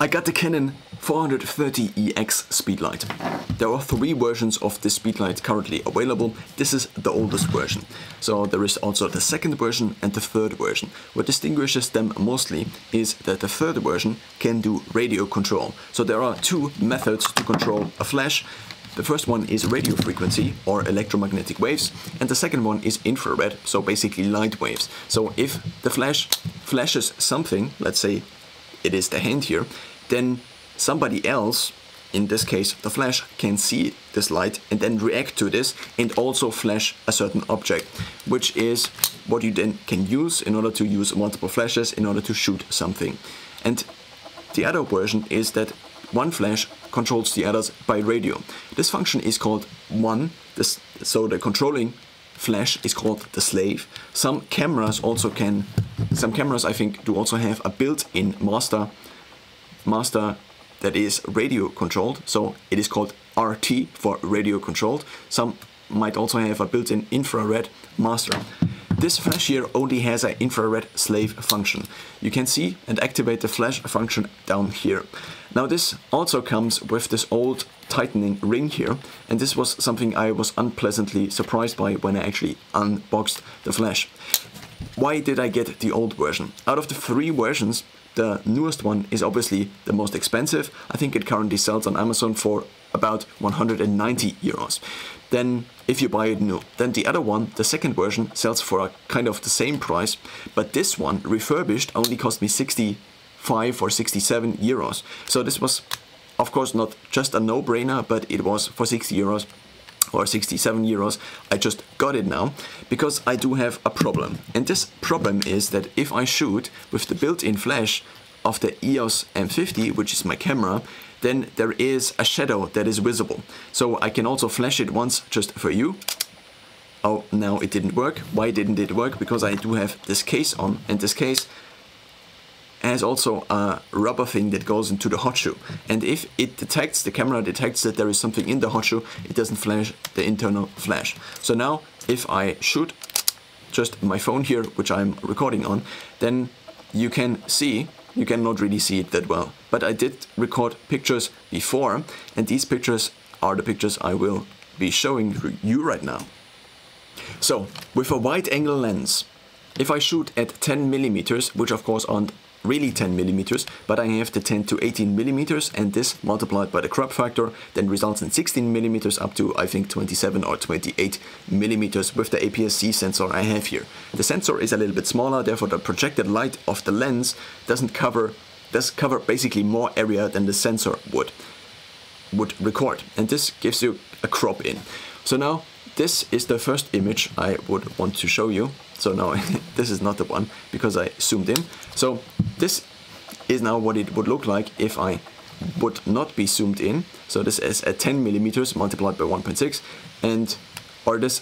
I got the Canon 430 Ex Speedlite. There are 3 versions of this Speedlite currently available. This is the oldest version. So there is also the second version and the third version. What distinguishes them mostly is that the third version can do radio control. So there are 2 methods to control a flash. The first one is radio frequency or electromagnetic waves, and the second one is infrared, so basically light waves. So if the flash flashes something, let's say it is the hand here, then somebody else, in this case the flash, can see this light and then react to this and also flash a certain object, which is what you then can use in order to use multiple flashes in order to shoot something. And the other version is that one flash controls the others by radio. This function is called one, so the controlling flash is called the slave. Some cameras I think do also have a built-in master that is radio controlled, so it is called RT for radio controlled. Some might also have a built-in infrared master. This flash here only has an infrared slave function. You can see and activate the flash function down here. Now this also comes with this old tightening ring here, and this was something I was unpleasantly surprised by when I actually unboxed the flash. Why did I get the old version? Out of the 3 versions, the newest one is obviously the most expensive. I think it currently sells on Amazon for about 190 euros. Then if you buy it new, then the other one, the second version, sells for a kind of the same price, but this one refurbished only cost me 65 or 67 euros. So this was of course not just a no-brainer, but it was for 60 euros or 67 euros. I just got it now because I do have a problem, and this problem is that if I shoot with the built-in flash of the EOS M50, which is my camera, then there is a shadow that is visible. So I can also flash it once just for you. Oh, now it didn't work. Why didn't it work? Because I do have this case on, and this case has also a rubber thing that goes into the hot shoe. And if it detects, the camera detects that there is something in the hot shoe, it doesn't flash the internal flash. So now if I shoot just my phone here, which I'm recording on, then you can see, you cannot really see it that well, but I did record pictures before, and these pictures are the pictures I will be showing you right now. So with a wide angle lens, if I shoot at 10 mm, which of course aren't really 10 mm, but I have the 10 to 18 mm, and this multiplied by the crop factor then results in 16 mm up to I think 27 or 28 mm with the APS-C sensor I have here. The sensor is a little bit smaller, therefore the projected light of the lens does cover basically more area than the sensor would record, and this gives you a crop in. So now this is the first image I would want to show you. So now this is not the one because I zoomed in. So this is now what it would look like if I would not be zoomed in. So this is at 10 mm multiplied by 1.6, and or this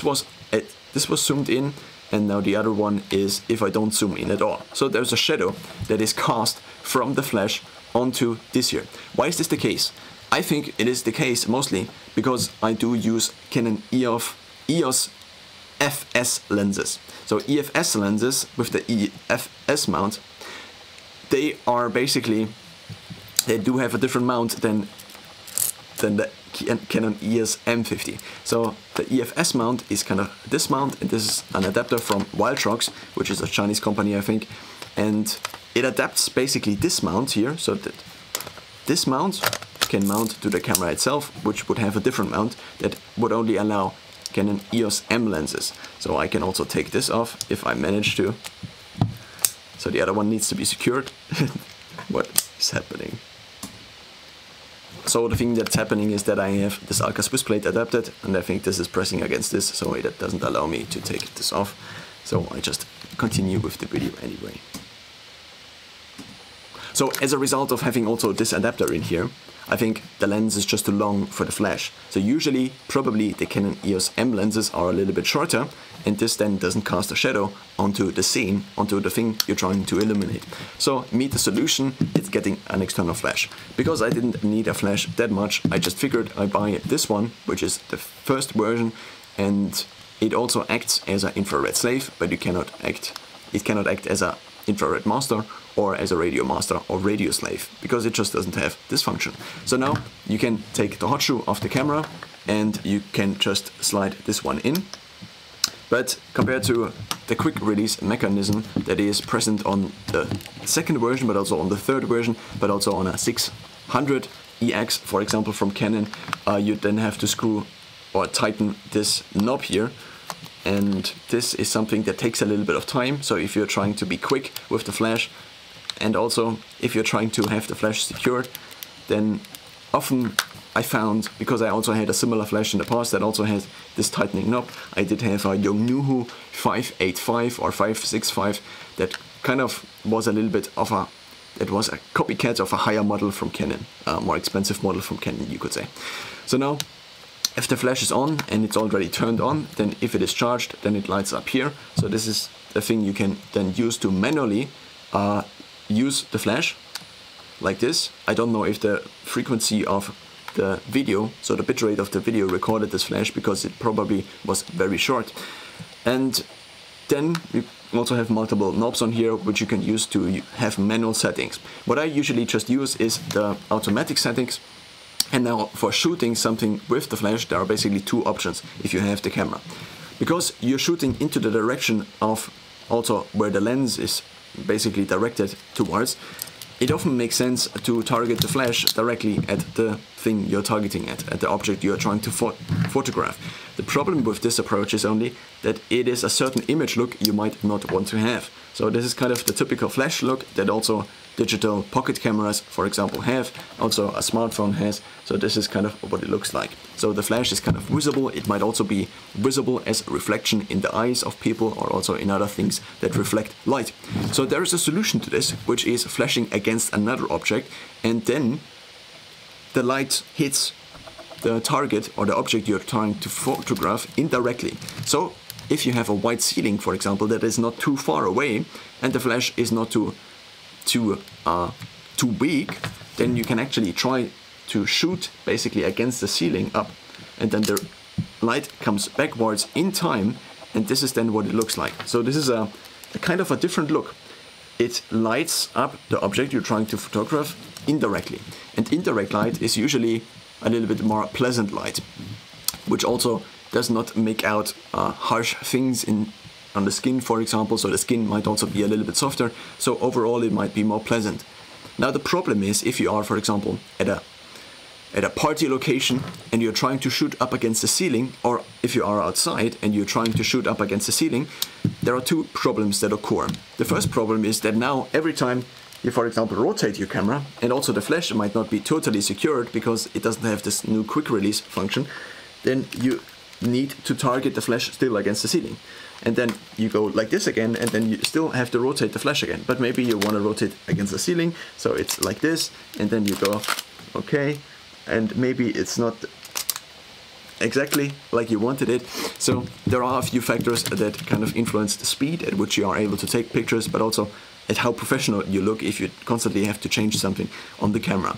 was zoomed in, and now the other one is if I don't zoom in at all. So there's a shadow that is cast from the flash onto this here. Why is this the case? I think it is the case mostly because I do use Canon EOS FS lenses. So EFS lenses with the EFS mount, they are basically, they do have a different mount than the Canon EOS M50. So the EFS mount is kind of this mount, and this is an adapter from Wildtrox, which is a Chinese company I think, and it adapts basically this mount here, so that this mount can mount to the camera itself, which would have a different mount that would only allow Canon EOS M lenses. So I can also take this off if I manage to. So the other one needs to be secured. What is happening? So the thing that's happening is that I have this Alka Swiss plate adapted, and I think this is pressing against this, so it doesn't allow me to take this off. So I just continue with the video anyway. So as a result of having also this adapter in here, I think the lens is just too long for the flash. So usually, probably the Canon EOS M lenses are a little bit shorter, and this then doesn't cast a shadow onto the scene, onto the thing you're trying to illuminate. So meet the solution, it's getting an external flash. Because I didn't need a flash that much, I just figured I buy this one, which is the first version, and it also acts as an infrared slave, but it cannot act as a infrared master or as a radio master or radio slave, because it just doesn't have this function. So now you can take the hot shoe off the camera and you can just slide this one in. But compared to the quick release mechanism that is present on the second version, but also on the third version, but also on a 600 EX, for example, from Canon, you then have to screw or tighten this knob here. And this is something that takes a little bit of time. So if you're trying to be quick with the flash, and also if you're trying to have the flash secured, then often I found, because I also had a similar flash in the past that also has this tightening knob, I did have a Yongnuo 585 or 565 that kind of was a little bit of a, it was a copycat of a higher model from Canon, a more expensive model from Canon, you could say. So now, if the flash is on and it's already turned on, then if it is charged, then it lights up here. So this is the thing you can then use to manually use the flash, like this. I don't know if the frequency of the video, so the bitrate of the video recorded this flash, because it probably was very short. And then you also have multiple knobs on here which you can use to have manual settings. What I usually just use is the automatic settings. And now for shooting something with the flash, there are basically two options if you have the camera. Because you're shooting into the direction of also where the lens is basically directed towards, it often makes sense to target the flash directly at the thing you're targeting at the object you're trying to photograph. The problem with this approach is only that it is a certain image look you might not want to have. So this is kind of the typical flash look that also digital pocket cameras, for example, have, also a smartphone has. So this is kind of what it looks like. So the flash is kind of visible. It might also be visible as a reflection in the eyes of people, or also in other things that reflect light. So there is a solution to this, which is flashing against another object, and then the light hits the target or the object you're trying to photograph indirectly. So if you have a white ceiling, for example, that is not too far away, and the flash is not too weak, then you can actually try to shoot basically against the ceiling up, and then the light comes backwards in time, and this is then what it looks like. So this is a kind of a different look. It lights up the object you're trying to photograph indirectly, and indirect light is usually a little bit more pleasant light, which also does not make out harsh things on the skin, for example. So the skin might also be a little bit softer, so overall it might be more pleasant. Now the problem is, if you are, for example, at a party location and you're trying to shoot up against the ceiling, or if you are outside and you're trying to shoot up against the ceiling, there are two problems that occur. The first problem is that now every time you, for example, rotate your camera, and also the flash might not be totally secured because it doesn't have this new quick release function, then you need to target the flash still against the ceiling. And then you go like this again, and then you still have to rotate the flash again. But maybe you want to rotate against the ceiling, so it's like this, and then you go, okay, and maybe it's not exactly like you wanted it. So there are a few factors that kind of influence the speed at which you are able to take pictures, but also at how professional you look if you constantly have to change something on the camera.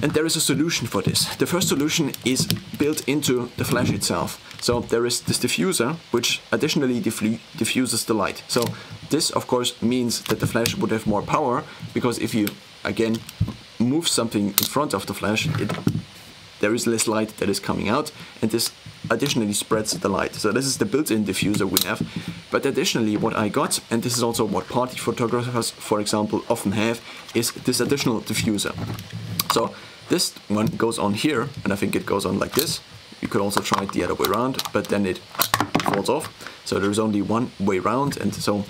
And there is a solution for this. The first solution is built into the flash itself. So there is this diffuser, which additionally diffuses the light. So this, of course, means that the flash would have more power, because if you, again, move something in front of the flash, there is less light that is coming out, and this additionally spreads the light. So this is the built-in diffuser we have. But additionally, what I got, and this is also what party photographers, for example, often have, is this additional diffuser. So this one goes on here, and I think it goes on like this. You could also try it the other way around, but then it falls off. So there is only one way round, and so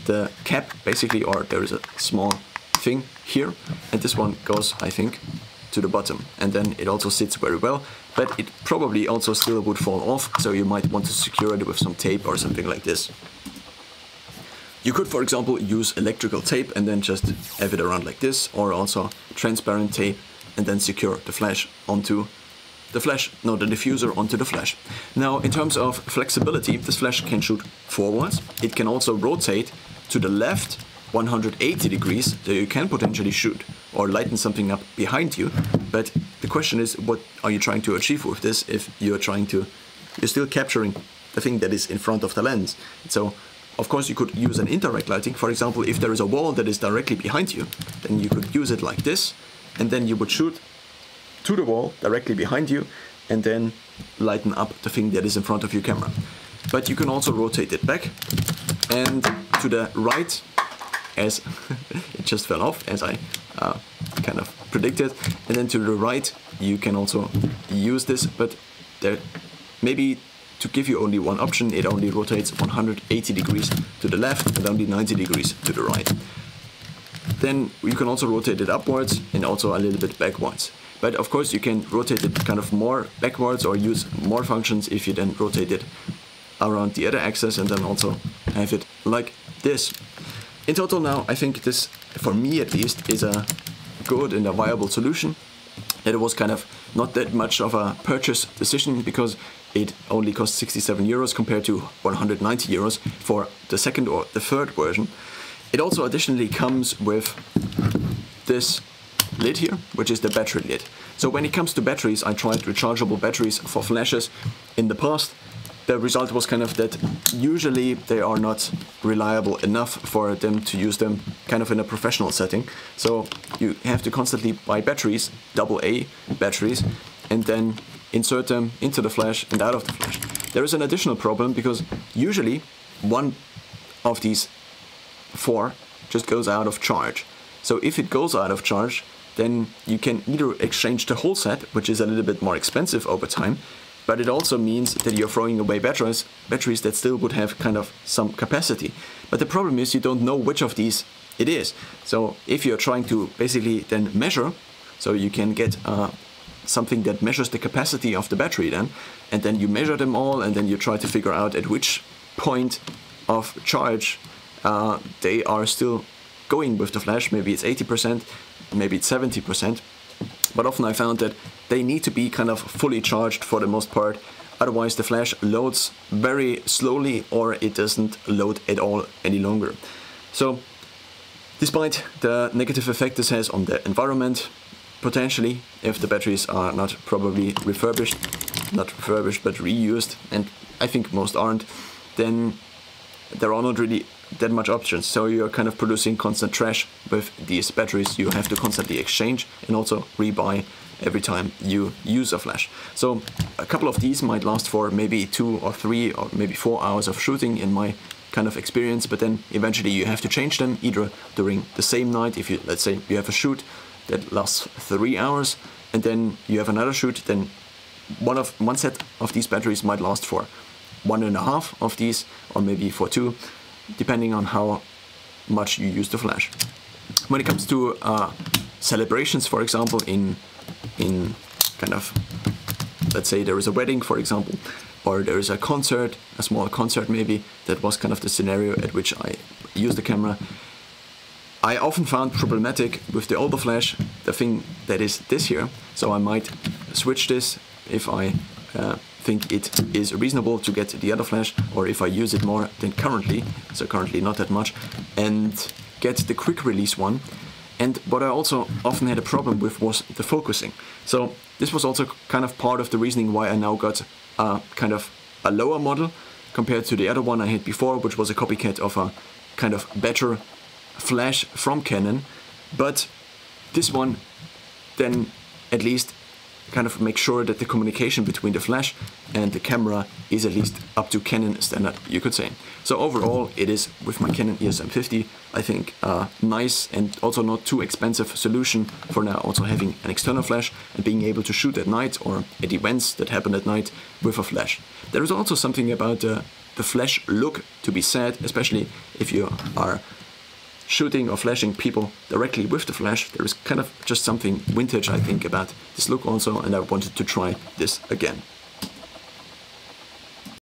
the cap basically, or there is a small thing here, and this one goes, I think, to the bottom, and then it also sits very well, but it probably also still would fall off, so you might want to secure it with some tape or something like this. You could, for example, use electrical tape and then just have it around like this, or also transparent tape and then secure the flash onto the flash, no, the diffuser onto the flash. Now, in terms of flexibility, this flash can shoot forwards. It can also rotate to the left 180 degrees, so you can potentially shoot or lighten something up behind you. But the question is, what are you trying to achieve with this if you're still capturing the thing that is in front of the lens? So of course, you could use an indirect lighting. For example, if there is a wall that is directly behind you, then you could use it like this, and then you would shoot to the wall directly behind you, and then lighten up the thing that is in front of your camera. But you can also rotate it back and to the right, as it just fell off, as I kind of predicted, and then to the right you can also use this, but there maybe to give you only one option, it only rotates 180 degrees to the left and only 90 degrees to the right. Then you can also rotate it upwards and also a little bit backwards. But of course you can rotate it kind of more backwards or use more functions if you then rotate it around the other axis and then also have it like this. In total now, I think this, for me at least, is a good and a viable solution. That it was kind of not that much of a purchase decision because it only cost 67 euros compared to 190 euros for the second or the third version. It also additionally comes with this lid here, which is the battery lid. So when it comes to batteries, I tried rechargeable batteries for flashes in the past. The result was kind of that usually they are not reliable enough for them to use them kind of in a professional setting. So you have to constantly buy batteries, AA batteries, and then insert them into the flash and out of the flash. There is an additional problem because usually one of these 4 just goes out of charge. So if it goes out of charge, then you can either exchange the whole set, which is a little bit more expensive over time, but it also means that you're throwing away batteries that still would have kind of some capacity. But the problem is you don't know which of these it is. So if you're trying to basically then measure, so you can get something that measures the capacity of the battery then, and then you measure them all and then you try to figure out at which point of charge they are still going with the flash. Maybe it's 80%, maybe it's 70%. But often I found that they need to be kind of fully charged for the most part, otherwise the flash loads very slowly or it doesn't load at all any longer. So despite the negative effect this has on the environment, potentially if the batteries are not probably not refurbished but reused, and I think most aren't, then there are not really that much options. So you're kind of producing constant trash with these batteries. You have to constantly exchange and also rebuy every time you use a flash. So a couple of these might last for maybe 2 or 3 or maybe 4 hours of shooting in my kind of experience, but then eventually you have to change them either during the same night. If you, let's say you have a shoot that lasts 3 hours and then you have another shoot, then one set of these batteries might last for 1.5 of these or maybe for 2, depending on how much you use the flash. When it comes to celebrations, for example, in kind of, let's say there is a wedding, for example, or there is a concert, a small concert maybe, that was kind of the scenario at which I used the camera. I often found problematic with the older flash the thing that is this here, so I might switch this if I think it is reasonable to get the other flash, or if I use it more than currently, so currently not that much, and get the quick release one. And what I also often had a problem with was the focusing. So this was also kind of part of the reasoning why I now got kind of a lower model compared to the other one I had before, which was a copycat of a kind of better flash from Canon. But this one then at least kind of make sure that the communication between the flash and the camera is at least up to Canon standard, you could say. So overall, it is, with my Canon EOS M50, I think a nice and also not too expensive solution for now also having an external flash and being able to shoot at night or at events that happen at night with a flash. There is also something about the flash look to be said, especially if you are shooting or flashing people directly with the flash. There is kind of just something vintage, I think, about this look also, and I wanted to try this again.